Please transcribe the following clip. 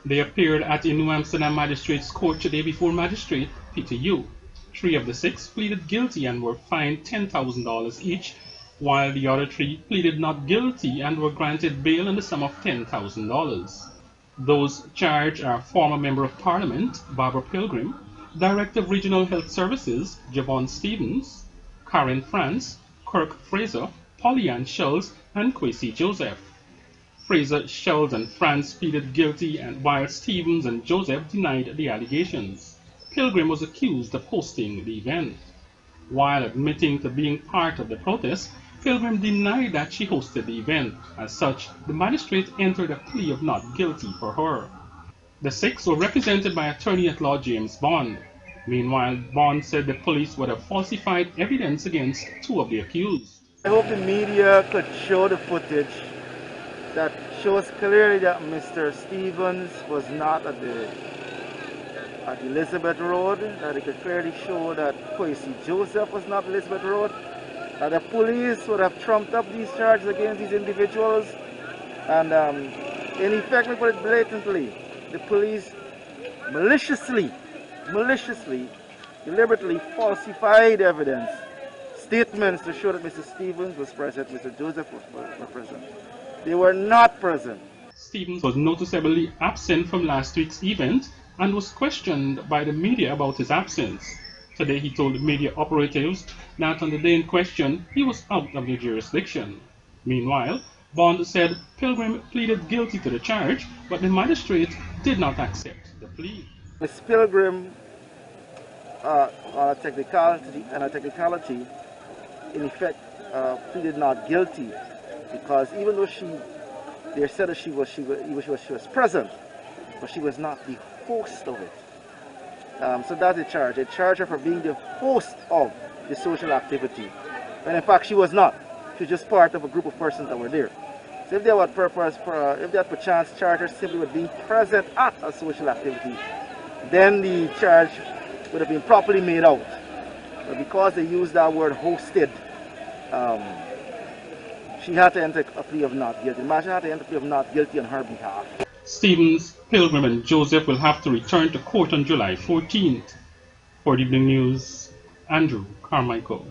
They appeared at a New Amsterdam Magistrates Court today before Magistrate Peter Yu. Three of the six pleaded guilty and were fined $10,000 each, while the other three pleaded not guilty and were granted bail in the sum of $10,000. Those charged are former Member of Parliament Barbara Pilgrim, Director of Regional Health Services Javon Stevens, Karen France, Kirk Fraser, Pollyann Schultz, and Kwesi Joseph. Fraser, Schultz, and France pleaded guilty, and while Stevens and Joseph denied the allegations. Pilgrim was accused of hosting the event. While admitting to being part of the protest, Pilgrim denied that she hosted the event. As such, the magistrate entered a plea of not guilty for her. The six were represented by Attorney-at-Law James Bond. Meanwhile, Bond said the police would have falsified evidence against two of the accused. I hope the media could show the footage that shows clearly that Mr. Stevens was not at Elizabeth Road, that it could clearly show that Kwesi Joseph was not Elizabeth Road, that the police would have trumped up these charges against these individuals, and in effect, we put it blatantly, the police maliciously, deliberately falsified evidence, statements to show that Mr. Stevens was present, Mr. Joseph was present. They were not present. Stevens was noticeably absent from last week's event and was questioned by the media about his absence. Today he told media operatives that on the day in question he was out of the jurisdiction. Meanwhile, Bond said Pilgrim pleaded guilty to the charge, but the magistrate did not accept the plea. Ms. Pilgrim, on a technicality, in effect, pleaded not guilty, because even though they said that she was present, but she was not the host of it. So that's a charge. They charge her for being the host of the social activity, and in fact she was not. She was just part of a group of persons that were there. So if they had perchance charged her simply with being present at a social activity, then the charge would have been properly made out. But because they used that word hosted, she had to enter a plea of not guilty. Imagine had to enter a plea of not guilty on her behalf. Stevens, Pilgrim, and Joseph will have to return to court on July 14th. For the Evening News, Andrew Carmichael.